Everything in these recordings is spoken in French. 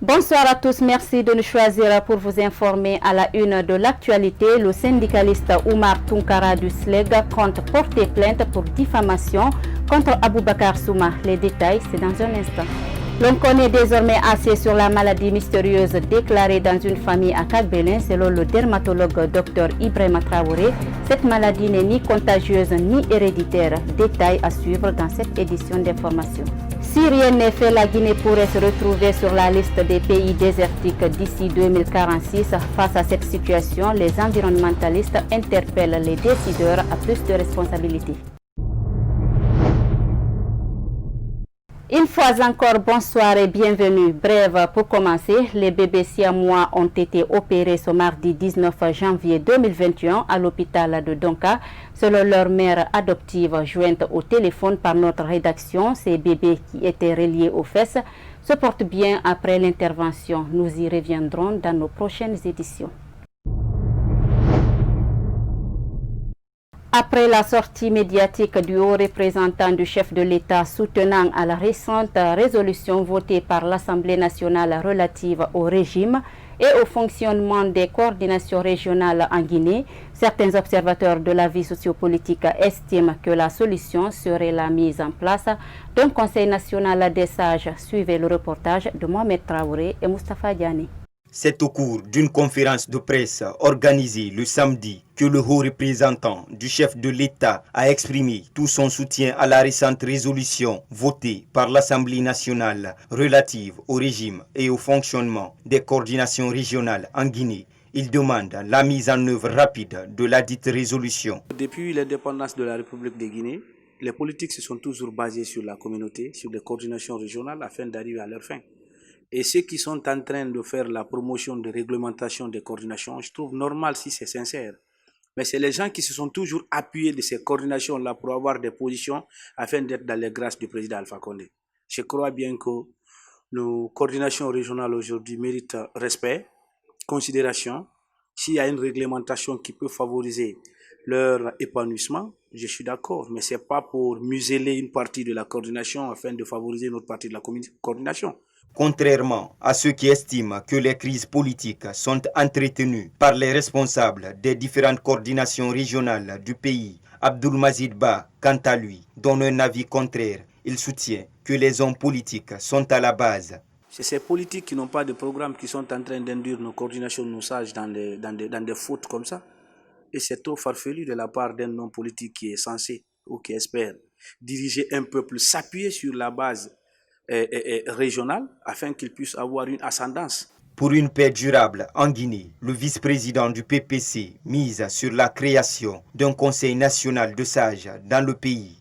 Bonsoir à tous, merci de nous choisir pour vous informer à la une de l'actualité. Le syndicaliste Oumar Tounkara du SLEG compte porter plainte pour diffamation contre Aboubakar Souma. Les détails, c'est dans un instant. L'on connaît désormais assez sur la maladie mystérieuse déclarée dans une famille à Kagbelin. Selon le dermatologue Dr Ibrahima Traoré, cette maladie n'est ni contagieuse ni héréditaire. Détails à suivre dans cette édition d'information. Si rien n'est fait, la Guinée pourrait se retrouver sur la liste des pays désertiques d'ici 2046. Face à cette situation, les environnementalistes interpellent les décideurs à plus de responsabilités. Une fois encore, bonsoir et bienvenue. Bref, pour commencer, les bébés siamois ont été opérés ce mardi 19 janvier 2021 à l'hôpital de Donka. Selon leur mère adoptive jointe au téléphone par notre rédaction, ces bébés qui étaient reliés aux fesses se portent bien après l'intervention. Nous y reviendrons dans nos prochaines éditions. Après la sortie médiatique du haut représentant du chef de l'État soutenant à la récente résolution votée par l'Assemblée nationale relative au régime et au fonctionnement des coordinations régionales en Guinée, certains observateurs de la vie sociopolitique estiment que la solution serait la mise en place d'un Conseil national des sages. Suivez le reportage de Mohamed Traoré et Moustapha Diané. C'est au cours d'une conférence de presse organisée le samedi que le haut représentant du chef de l'État a exprimé tout son soutien à la récente résolution votée par l'Assemblée nationale relative au régime et au fonctionnement des coordinations régionales en Guinée. Il demande la mise en œuvre rapide de la dite résolution. Depuis l'indépendance de la République de Guinée, les politiques se sont toujours basées sur la communauté, sur les coordinations régionales afin d'arriver à leur fin. Et ceux qui sont en train de faire la promotion de réglementation des coordinations, je trouve normal si c'est sincère. Mais c'est les gens qui se sont toujours appuyés de ces coordinations-là pour avoir des positions afin d'être dans les grâces du président Alpha Condé. Je crois bien que nos coordinations régionales aujourd'hui méritent respect, considération. S'il y a une réglementation qui peut favoriser leur épanouissement, je suis d'accord. Mais ce n'est pas pour museler une partie de la coordination afin de favoriser une autre partie de la coordination. Contrairement à ceux qui estiment que les crises politiques sont entretenues par les responsables des différentes coordinations régionales du pays, Abdoul Mazid Ba, quant à lui, donne un avis contraire. Il soutient que les hommes politiques sont à la base. C'est ces politiques qui n'ont pas de programme qui sont en train d'induire nos coordinations, nos sages dans des fautes comme ça. Et c'est trop farfelu de la part d'un homme politique qui est censé ou qui espère diriger un peuple, s'appuyer sur la base régionale afin qu'il puisse avoir une ascendance. Pour une paix durable en Guinée, le vice-président du PPC mise sur la création d'un conseil national de sages dans le pays.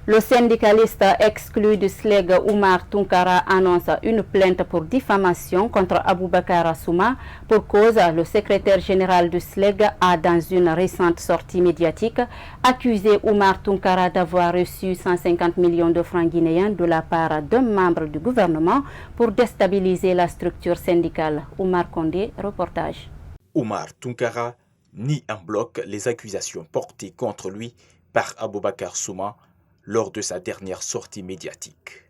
Le syndicaliste exclu du SLEG Oumar Tounkara annonce une plainte pour diffamation contre Aboubakar Souma. Pour cause, le secrétaire général du SLEG a, dans une récente sortie médiatique, accusé Oumar Tounkara d'avoir reçu 150 millions de francs guinéens de la part d'un membre du gouvernement pour déstabiliser la structure syndicale. Oumar Condé, reportage. Oumar Tounkara nie en bloc les accusations portées contre lui par Aboubakar Souma lors de sa dernière sortie médiatique.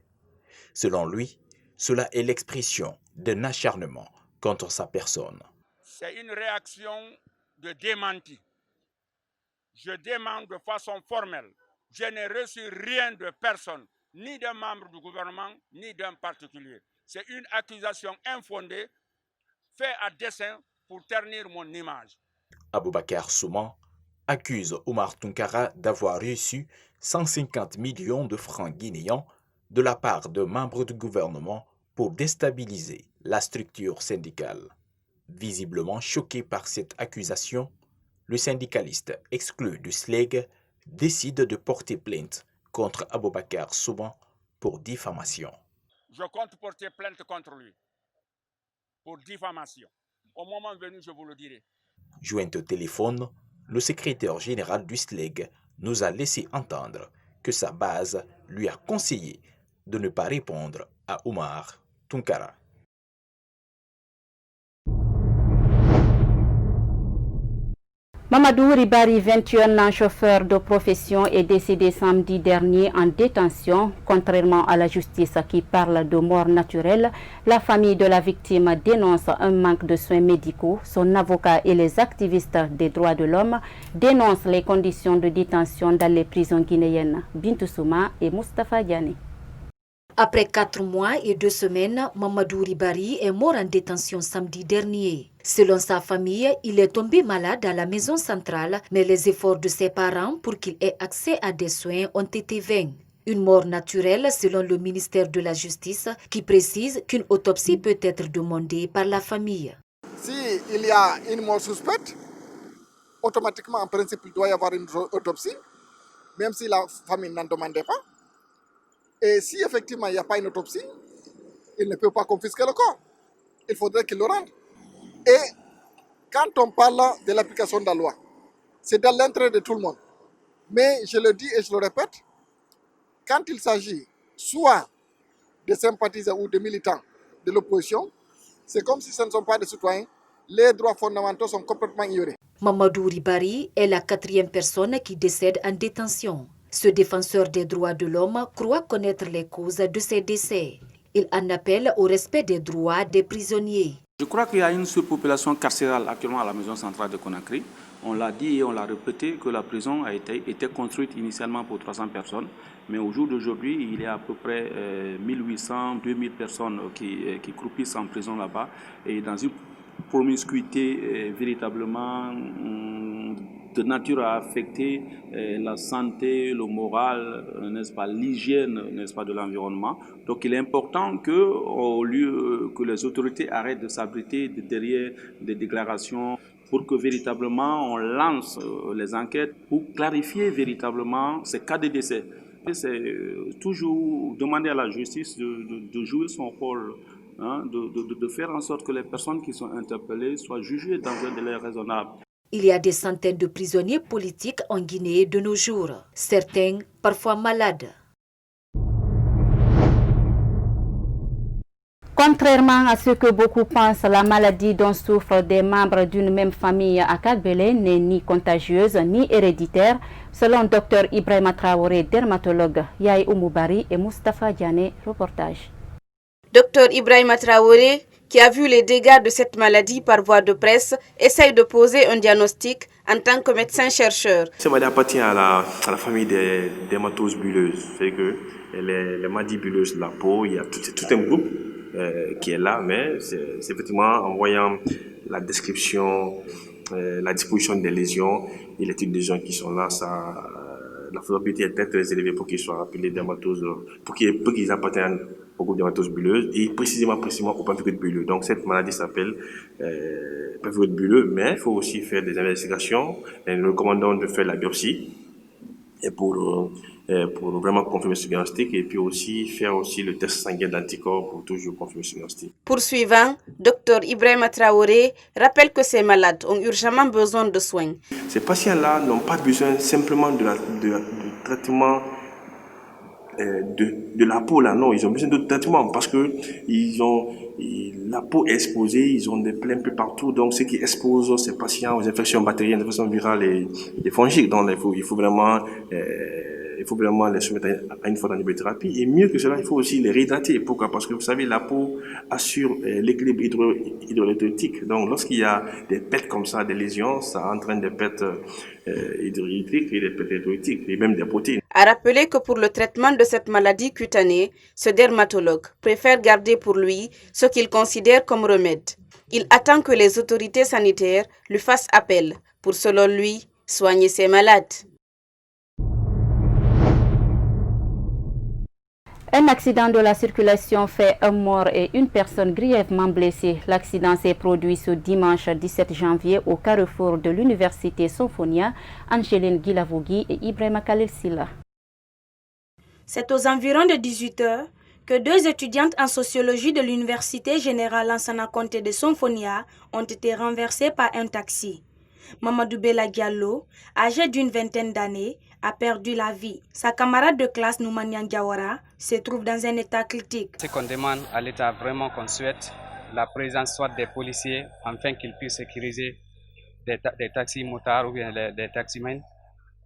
Selon lui, cela est l'expression d'un acharnement contre sa personne. C'est une réaction de démenti. Je demande de façon formelle, je n'ai reçu rien de personne, ni d'un membre du gouvernement, ni d'un particulier. C'est une accusation infondée, faite à dessein pour ternir mon image. Aboubakar Souma accuse Oumar Tounkara d'avoir reçu 150 millions de francs guinéens de la part de membres du gouvernement pour déstabiliser la structure syndicale. Visiblement choqué par cette accusation, le syndicaliste exclu du SLEG décide de porter plainte contre Aboubakar Souma pour diffamation. Je compte porter plainte contre lui pour diffamation. Au moment venu, je vous le dirai. Joint au téléphone, le secrétaire général du SLEG nous a laissé entendre que sa base lui a conseillé de ne pas répondre à Oumar Tounkara. Mamadou Ribari, 21 ans, chauffeur de profession, est décédé samedi dernier en détention. Contrairement à la justice qui parle de mort naturelle, la famille de la victime dénonce un manque de soins médicaux. Son avocat et les activistes des droits de l'homme dénoncent les conditions de détention dans les prisons guinéennes. Bintou Souma et Moustapha Diané. Après 4 mois et 2 semaines, Mamadou Ribari est mort en détention samedi dernier. Selon sa famille, il est tombé malade à la maison centrale, mais les efforts de ses parents pour qu'il ait accès à des soins ont été vains. Une mort naturelle selon le ministère de la Justice qui précise qu'une autopsie peut être demandée par la famille. S'il y a une mort suspecte, automatiquement en principe il doit y avoir une autopsie, même si la famille n'en demandait pas. Et si effectivement il n'y a pas une autopsie, il ne peut pas confisquer le corps. Il faudrait qu'il le rende. Et quand on parle de l'application de la loi, c'est dans l'intérêt de tout le monde. Mais je le dis et je le répète, quand il s'agit soit de sympathisants ou de militants de l'opposition, c'est comme si ce ne sont pas des citoyens. Les droits fondamentaux sont complètement ignorés. Mamadou Ribari est la 4e personne qui décède en détention. Ce défenseur des droits de l'homme croit connaître les causes de ces décès. Il en appelle au respect des droits des prisonniers. Je crois qu'il y a une surpopulation carcérale actuellement à la maison centrale de Conakry. On l'a dit et on l'a répété que la prison a été construite initialement pour 300 personnes. Mais au jour d'aujourd'hui, il y a à peu près 1800, 2000 personnes qui croupissent en prison là-bas. Et dans une promiscuité véritablement de nature à affecter la santé, le moral, n'est-ce pas, l'hygiène, n'est-ce pas, de l'environnement. Donc il est important que, au lieu que les autorités arrêtent de s'abriter derrière des déclarations, pour que véritablement on lance les enquêtes pour clarifier véritablement ces cas de décès. C'est toujours demander à la justice de jouer son rôle, hein, de faire en sorte que les personnes qui sont interpellées soient jugées dans un délai raisonnable. Il y a des centaines de prisonniers politiques en Guinée de nos jours, certains parfois malades. Contrairement à ce que beaucoup pensent, la maladie dont souffrent des membres d'une même famille à Kagbele n'est ni contagieuse ni héréditaire, selon Dr Ibrahima Traoré, dermatologue. Yaye Oumoubari et Moustapha Diané, reportage. Dr Ibrahima Traoré, qui a vu les dégâts de cette maladie par voie de presse, essaye de poser un diagnostic en tant que médecin-chercheur. Cette maladie appartient à la famille des dermatoses bulleuses. C'est que les maladies bulleuses de la peau, il y a tout un groupe qui est là, mais c'est effectivement en voyant la description, la disposition des lésions et les types de lésions qui sont là, la probabilité est très élevée pour qu'ils soient appelés dermatoses, pour qu'ils appartiennent au groupe dermatose bulleuse et précisément au pemphigoïde bulleux. Donc cette maladie s'appelle pemphigoïde bulleux, mais il faut aussi faire des investigations. Et nous recommandons de faire la biopsie et pour vraiment confirmer ce diagnostic, et puis aussi faire le test sanguin d'anticorps pour toujours confirmer ce diagnostic. Poursuivant, Dr Ibrahima Traoré rappelle que ces malades ont urgemment besoin de soins. Ces patients-là n'ont pas besoin simplement du traitement de la peau là, non, ils ont besoin de traitement parce que la peau est exposée, ils ont des plaies un peu partout, donc ce qui expose ces patients aux infections bactériennes, aux infections virales et fongiques. Donc il faut vraiment les soumettre à une forte antibiothérapie, et mieux que cela, il faut aussi les réhydrater. Pourquoi? Parce que vous savez, la peau assure l'équilibre hydroélectrique. Donc lorsqu'il y a des pertes comme ça, des lésions, ça entraîne des pertes hydroélectriques et des pertes électrolytiques et même des protéines. A rappeler que pour le traitement de cette maladie cutanée, ce dermatologue préfère garder pour lui ce qu'il considère comme remède. Il attend que les autorités sanitaires lui fassent appel pour, selon lui, soigner ses malades. Un accident de la circulation fait un mort et une personne grièvement blessée. L'accident s'est produit ce dimanche 17 janvier au carrefour de l'université Sophonia, Angeline Guilavogui et Ibrahima Khalil Silla. C'est aux environs de 18h que 2 étudiantes en sociologie de l'université générale Lansana Conté de Sophonia ont été renversées par un taxi. Mamadou Bella Diallo, âgé d'une vingtaine d'années, a perdu la vie. Sa camarade de classe Noumanian Diawara se trouve dans un état critique. Ce qu'on demande à l'État, vraiment qu'on souhaite la présence soit des policiers afin qu'ils puissent sécuriser des taxis motards ou bien des taximens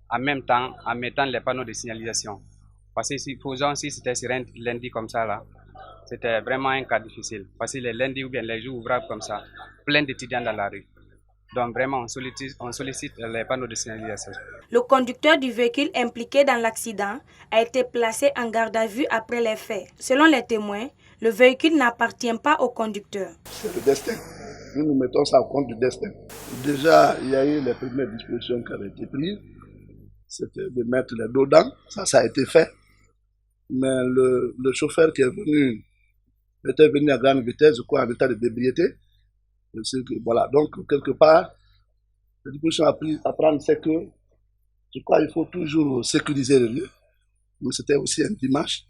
en même temps en mettant les panneaux de signalisation. Parce que supposons si c'était sur un lundi comme ça là, c'était vraiment un cas difficile. Parce que les lundis ou bien les jours ouvrables comme ça, plein d'étudiants dans la rue. Donc vraiment, on sollicite les panneaux de signalisation. Le conducteur du véhicule impliqué dans l'accident a été placé en garde à vue après les faits. Selon les témoins, le véhicule n'appartient pas au conducteur. C'est le destin. Nous mettons ça au compte du destin. Déjà, il y a eu les premières dispositions qui avaient été prises. C'était de mettre les dos dedans. Ça a été fait. Mais le chauffeur qui est venu était venu à grande vitesse, je crois, en état de d'ébriété. Voilà, donc quelque part, la disposition à prendre, c'est que je crois qu'il faut toujours sécuriser le lieu. Donc c'était aussi un dimanche,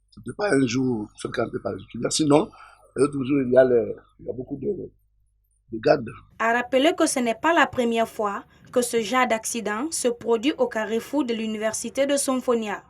ce n'était pas un jour fréquenté par les étudiants. Sinon, toujours il y a beaucoup de gardes. À rappeler que ce n'est pas la première fois que ce genre d'accident se produit au carrefour de l'université de Sonfonia.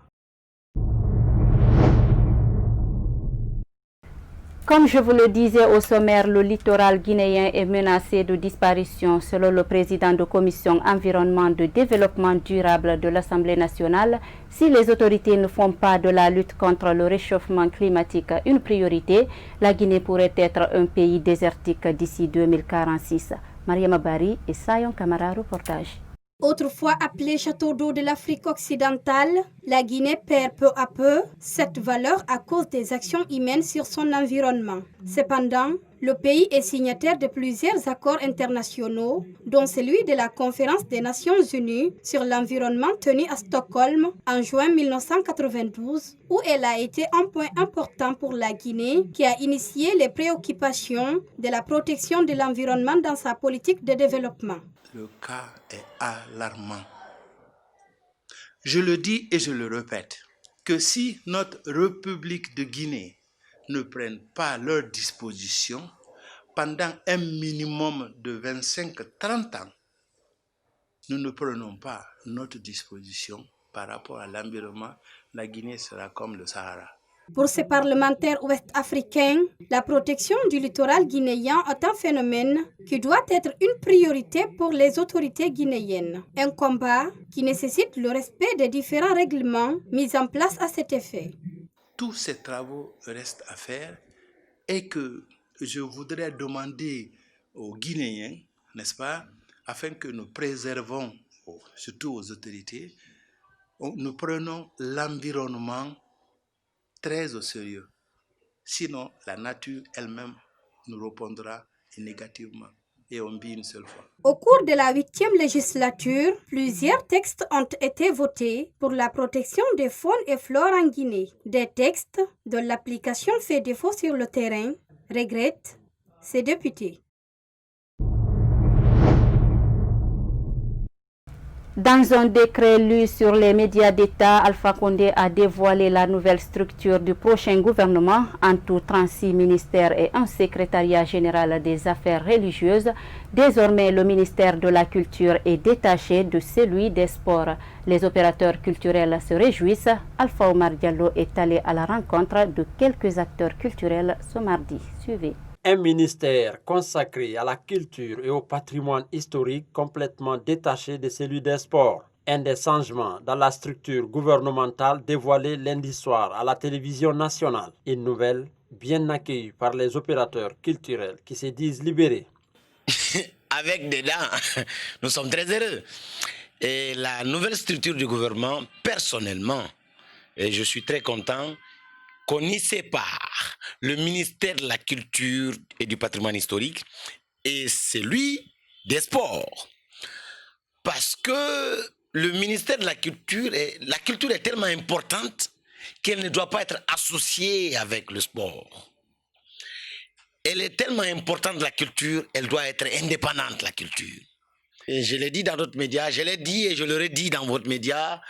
Comme je vous le disais au sommaire, le littoral guinéen est menacé de disparition selon le président de commission environnement de développement durable de l'Assemblée nationale. Si les autorités ne font pas de la lutte contre le réchauffement climatique une priorité, la Guinée pourrait être un pays désertique d'ici 2046. Mariama Bari et Sayon Kamara, reportage. Autrefois appelée château d'eau de l'Afrique occidentale, la Guinée perd peu à peu cette valeur à cause des actions humaines sur son environnement. Cependant, le pays est signataire de plusieurs accords internationaux, dont celui de la Conférence des Nations Unies sur l'environnement tenue à Stockholm en juin 1992, où elle a été un point important pour la Guinée, qui a initié les préoccupations de la protection de l'environnement dans sa politique de développement. Le cas est alarmant. Je le dis et je le répète, que si notre République de Guinée ne prenne pas leurs dispositions pendant un minimum de 25-30 ans, nous ne prenons pas notre disposition par rapport à l'environnement, la Guinée sera comme le Sahara. Pour ces parlementaires ouest-africains, la protection du littoral guinéen est un phénomène qui doit être une priorité pour les autorités guinéennes. Un combat qui nécessite le respect des différents règlements mis en place à cet effet. Tous ces travaux restent à faire et que je voudrais demander aux Guinéens, n'est-ce pas, afin que nous préservons, surtout aux autorités, nous prenons l'environnement très au sérieux. Sinon, la nature elle-même nous répondra négativement et on vit une seule fois. Au cours de la 8e législature, plusieurs textes ont été votés pour la protection des faunes et flores en Guinée. Des textes dont l'application fait défaut sur le terrain, regrettent ces députés. Dans un décret lu sur les médias d'État, Alpha Condé a dévoilé la nouvelle structure du prochain gouvernement, en tout 36 ministères et un secrétariat général des affaires religieuses. Désormais, le ministère de la Culture est détaché de celui des Sports. Les opérateurs culturels se réjouissent. Alpha Omar Diallo est allé à la rencontre de quelques acteurs culturels ce mardi. Suivez. Un ministère consacré à la culture et au patrimoine historique complètement détaché de celui des sports. Un des changements dans la structure gouvernementale dévoilé lundi soir à la télévision nationale. Une nouvelle bien accueillie par les opérateurs culturels qui se disent libérés. Avec dedans, nous sommes très heureux. Et la nouvelle structure du gouvernement, personnellement, et je suis très content, qu'on y sépare le ministère de la Culture et du Patrimoine historique et celui des Sports. Parce que le ministère de la culture est tellement importante qu'elle ne doit pas être associée avec le sport. Elle est tellement importante, la culture, elle doit être indépendante, la culture. Et je l'ai dit dans d'autres médias, je l'ai dit et je le redis dans votre média,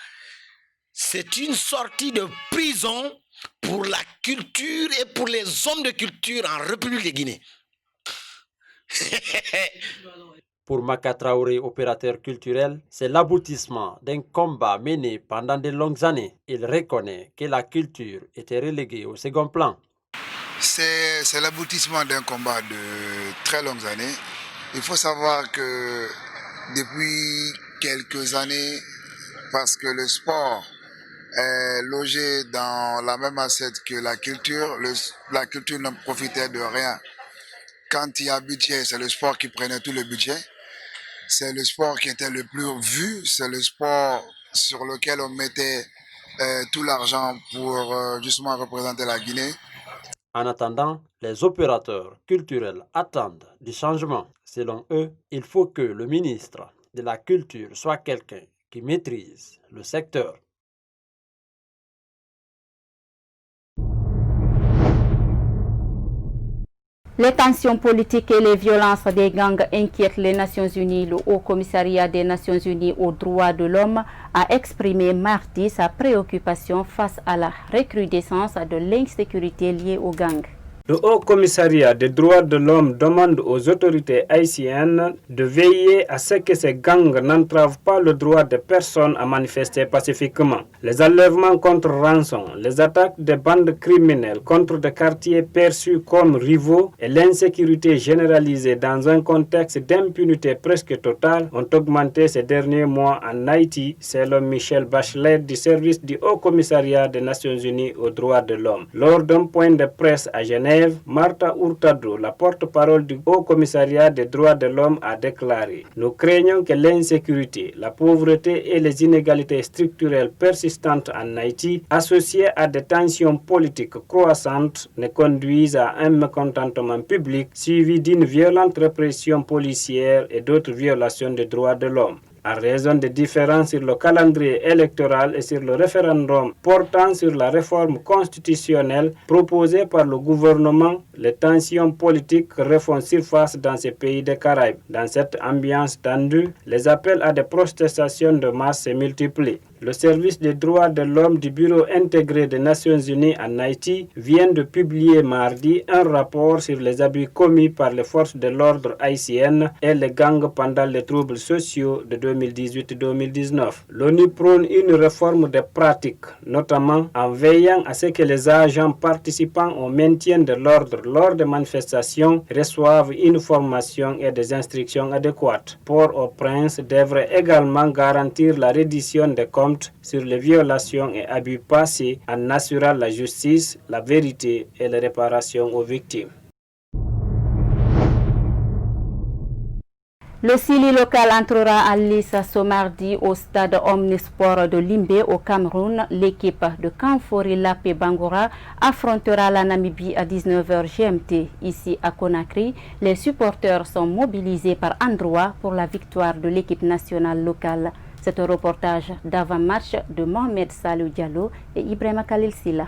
c'est une sortie de prison pour la culture et pour les hommes de culture en République de Guinée. Pour Maka Traoré, opérateur culturel, c'est l'aboutissement d'un combat mené pendant de longues années. Il reconnaît que la culture était reléguée au second plan. C'est l'aboutissement d'un combat de très longues années. Il faut savoir que depuis quelques années parce que le sport est logé dans la même assiette que la culture. La culture ne profitait de rien. Quand il y a budget, c'est le sport qui prenait tout le budget. C'est le sport qui était le plus vu. C'est le sport sur lequel on mettait tout l'argent pour justement représenter la Guinée. En attendant, les opérateurs culturels attendent du changement. Selon eux, il faut que le ministre de la Culture soit quelqu'un qui maîtrise le secteur. Les tensions politiques et les violences des gangs inquiètent les Nations Unies. Le Haut Commissariat des Nations Unies aux droits de l'homme a exprimé mardi sa préoccupation face à la recrudescence de l'insécurité liée aux gangs. Le Haut Commissariat des droits de l'homme demande aux autorités haïtiennes de veiller à ce que ces gangs n'entravent pas le droit des personnes à manifester pacifiquement. Les enlèvements contre rançon, les attaques des bandes criminelles contre des quartiers perçus comme rivaux et l'insécurité généralisée dans un contexte d'impunité presque totale ont augmenté ces derniers mois en Haïti, selon Michelle Bachelet du service du Haut Commissariat des Nations Unies aux droits de l'homme. Lors d'un point de presse à Genève, Marta Hurtado, la porte-parole du Haut Commissariat des droits de l'homme, a déclaré « Nous craignons que l'insécurité, la pauvreté et les inégalités structurelles persistantes en Haïti, associées à des tensions politiques croissantes, ne conduisent à un mécontentement public suivi d'une violente répression policière et d'autres violations des droits de l'homme. » À raison des différences sur le calendrier électoral et sur le référendum portant sur la réforme constitutionnelle proposée par le gouvernement, les tensions politiques refont surface dans ces pays des Caraïbes. Dans cette ambiance tendue, les appels à des protestations de masse se multiplient. Le service des droits de l'homme du Bureau intégré des Nations Unies en Haïti vient de publier mardi un rapport sur les abus commis par les forces de l'ordre haïtiennes et les gangs pendant les troubles sociaux de 2018-2019. L'ONU prône une réforme des pratiques, notamment en veillant à ce que les agents participant au maintien de l'ordre lors des manifestations reçoivent une formation et des instructions adéquates. Port-au-Prince devrait également garantir la reddition des comptes sur les violations et abus passés en assurant la justice, la vérité et les réparations aux victimes. Le Sili local entrera à lice ce mardi au stade Omnisport de Limbe au Cameroun. L'équipe de Kamfori Lapé Bangora affrontera la Namibie à 19h GMT. Ici à Conakry, les supporters sont mobilisés par endroits pour la victoire de l'équipe nationale locale. C'est un reportage d'avant-match de Mohamed Salou Diallo et Ibrahima Khalil Silla.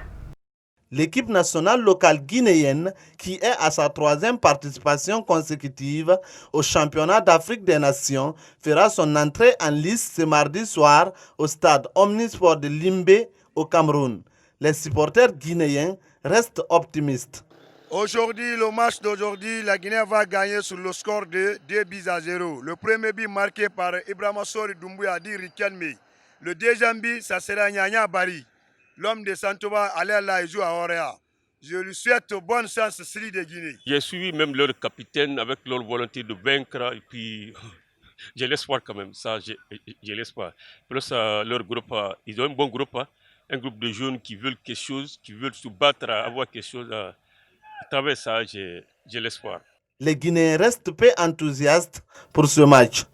L'équipe nationale locale guinéenne, qui est à sa 3e participation consécutive au championnat d'Afrique des Nations, fera son entrée en lice ce mardi soir au stade Omnisport de Limbe au Cameroun. Les supporters guinéens restent optimistes. Aujourd'hui, le match d'aujourd'hui, la Guinée va gagner sur le score de 2-0. Le premier but marqué par Ibrahima Sori Doumbouya dit Rikelme. Le deuxième but, ça sera Nyanya Bari. L'homme de Santoba, Aléala, il joue à Orea. Je lui souhaite bonne chance, Sili de Guinée. J'ai suivi même leur capitaine avec leur volonté de vaincre et puis j'ai l'espoir quand même, ça j'ai l'espoir. Plus leur groupe, ils ont un bon groupe, un groupe de jeunes qui veulent quelque chose, qui veulent se battre, avoir quelque chose. À travers ça, j'ai l'espoir. Les Guinéens restent peu enthousiastes pour ce match.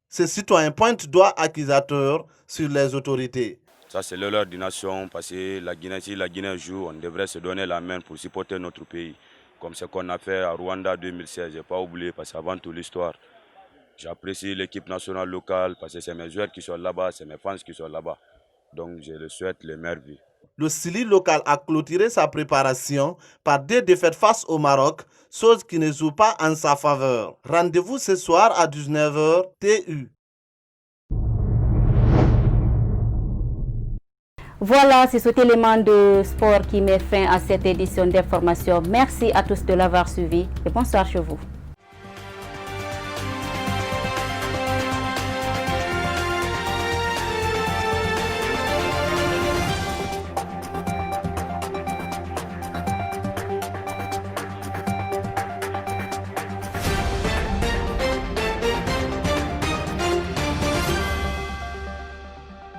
Ces citoyens pointent doigt accusateur sur les autorités. Ça, c'est l'heure d'une nation, parce que la Guinée, si la Guinée joue, on devrait se donner la main pour supporter notre pays. Comme ce qu'on a fait à Rwanda 2016, je n'ai pas oublié, parce qu'avant toute l'histoire, j'apprécie l'équipe nationale locale, parce que c'est mes joueurs qui sont là-bas, c'est mes fans qui sont là-bas. Donc, je le souhaite les meilleures vies. Le Sili local a clôturé sa préparation par 2 défaites face au Maroc, chose qui ne joue pas en sa faveur. Rendez-vous ce soir à 19h TU. Voilà, c'est cet élément de sport qui met fin à cette édition d'information. Merci à tous de l'avoir suivi et bonsoir chez vous.